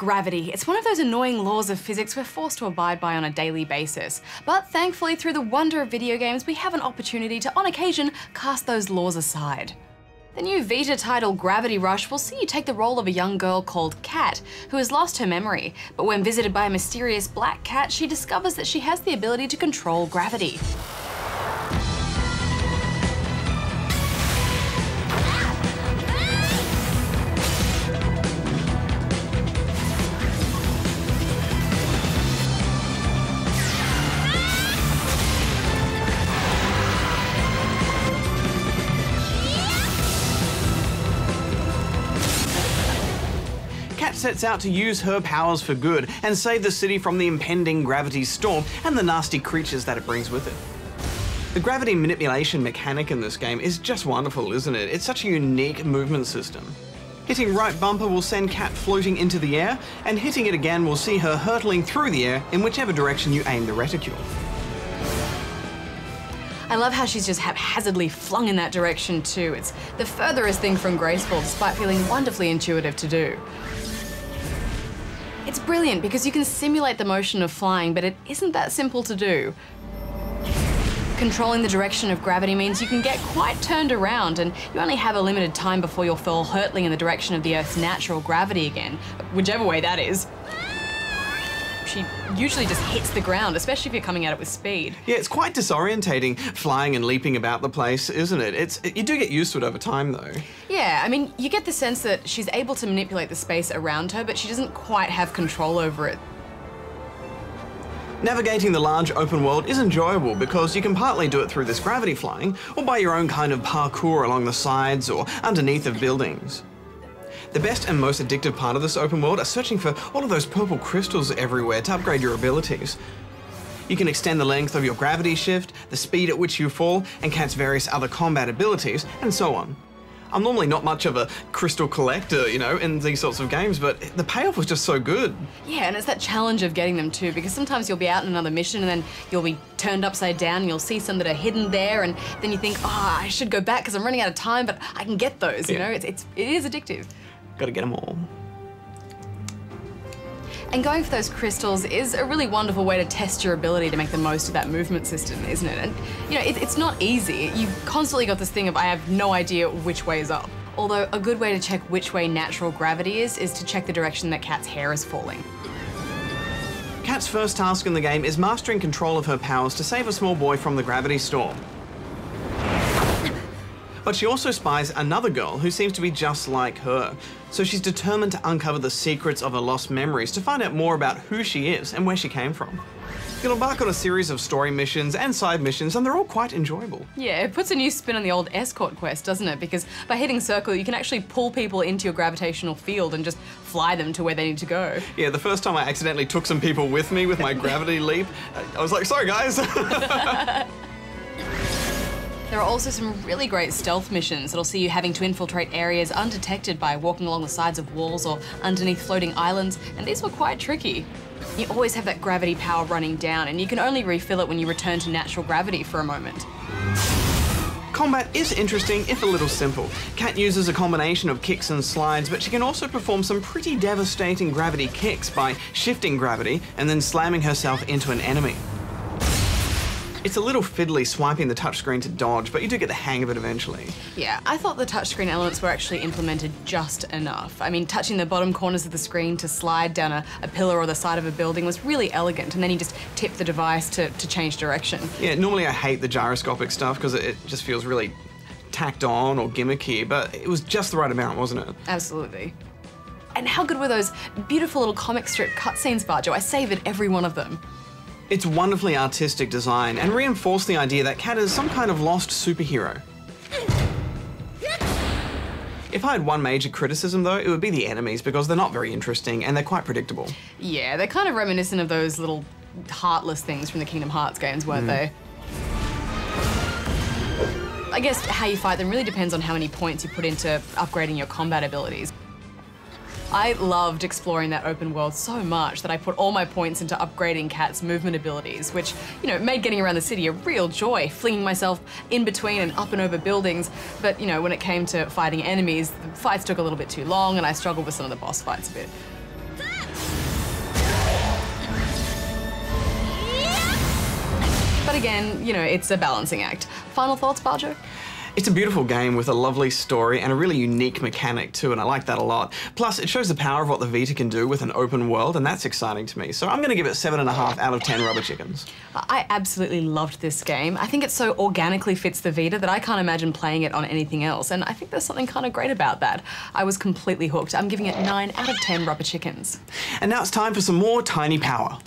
Gravity. It's one of those annoying laws of physics we're forced to abide by on a daily basis. But thankfully, through the wonder of video games, we have an opportunity to, on occasion, cast those laws aside. The new Vita title Gravity Rush will see you take the role of a young girl called Kat, who has lost her memory. But when visited by a mysterious black cat, she discovers that she has the ability to control gravity. Kat sets out to use her powers for good and save the city from the impending gravity storm and the nasty creatures that it brings with it. The gravity manipulation mechanic in this game is just wonderful, isn't it? It's such a unique movement system. Hitting right bumper will send Kat floating into the air, and hitting it again will see her hurtling through the air in whichever direction you aim the reticule. I love how she's just haphazardly flung in that direction too. It's the furthest thing from graceful, despite feeling wonderfully intuitive to do. It's brilliant because you can simulate the motion of flying, but it isn't that simple to do. Controlling the direction of gravity means you can get quite turned around, and you only have a limited time before you'll fall hurtling in the direction of the Earth's natural gravity again, whichever way that is. She usually just hits the ground, especially if you're coming at it with speed. Yeah, it's quite disorientating, flying and leaping about the place, isn't it? You do get used to it over time, though. Yeah, I mean, you get the sense that she's able to manipulate the space around her, but she doesn't quite have control over it. Navigating the large open world is enjoyable because you can partly do it through this gravity flying, or by your own kind of parkour along the sides or underneath of buildings. The best and most addictive part of this open world are searching for all of those purple crystals everywhere to upgrade your abilities. You can extend the length of your gravity shift, the speed at which you fall, and Kat's various other combat abilities, and so on. I'm normally not much of a crystal collector, you know, in these sorts of games, but the payoff was just so good. Yeah, and it's that challenge of getting them too, because sometimes you'll be out in another mission and then you'll be turned upside down and you'll see some that are hidden there, and then you think, oh, I should go back because I'm running out of time, but I can get those, you know? It is addictive. Gotta get them all. And going for those crystals is a really wonderful way to test your ability to make the most of that movement system, isn't it? And, you know, it's not easy. You've constantly got this thing of, I have no idea which way is up. Although a good way to check which way natural gravity is to check the direction that Kat's hair is falling. Kat's first task in the game is mastering control of her powers to save a small boy from the gravity storm. But she also spies another girl who seems to be just like her, so she's determined to uncover the secrets of her lost memories to find out more about who she is and where she came from. You'll embark on a series of story missions and side missions, and they're all quite enjoyable. Yeah, it puts a new spin on the old escort quest, doesn't it? Because by hitting circle, you can actually pull people into your gravitational field and just fly them to where they need to go. Yeah, the first time I accidentally took some people with me with my gravity leap, I was like, sorry guys. There are also some really great stealth missions that'll see you having to infiltrate areas undetected by walking along the sides of walls or underneath floating islands, and these were quite tricky. You always have that gravity power running down, and you can only refill it when you return to natural gravity for a moment. Combat is interesting, if a little simple. Kat uses a combination of kicks and slides, but she can also perform some pretty devastating gravity kicks by shifting gravity and then slamming herself into an enemy. It's a little fiddly swiping the touchscreen to dodge, but you do get the hang of it eventually. Yeah, I thought the touchscreen elements were actually implemented just enough. I mean, touching the bottom corners of the screen to slide down a pillar or the side of a building was really elegant, and then you just tip the device to change direction. Yeah, normally I hate the gyroscopic stuff because it just feels really tacked on or gimmicky, but it was just the right amount, wasn't it? Absolutely. And how good were those beautiful little comic strip cutscenes, Barjo? I savoured every one of them. It's wonderfully artistic design and reinforced the idea that Kat is some kind of lost superhero. If I had one major criticism though, it would be the enemies because they're not very interesting and they're quite predictable. Yeah, they're kind of reminiscent of those little heartless things from the Kingdom Hearts games, weren't they? I guess how you fight them really depends on how many points you put into upgrading your combat abilities. I loved exploring that open world so much that I put all my points into upgrading Kat's movement abilities, which, you know, made getting around the city a real joy, flinging myself in between and up and over buildings. But, you know, when it came to fighting enemies, the fights took a little bit too long and I struggled with some of the boss fights a bit. But again, you know, it's a balancing act. Final thoughts, Bajo? It's a beautiful game with a lovely story and a really unique mechanic too, and I like that a lot. Plus, it shows the power of what the Vita can do with an open world, and that's exciting to me. So I'm going to give it 7.5 out of 10 rubber chickens. I absolutely loved this game. I think it so organically fits the Vita that I can't imagine playing it on anything else, and I think there's something kind of great about that. I was completely hooked. I'm giving it 9 out of 10 rubber chickens. And now it's time for some more Tiny Power.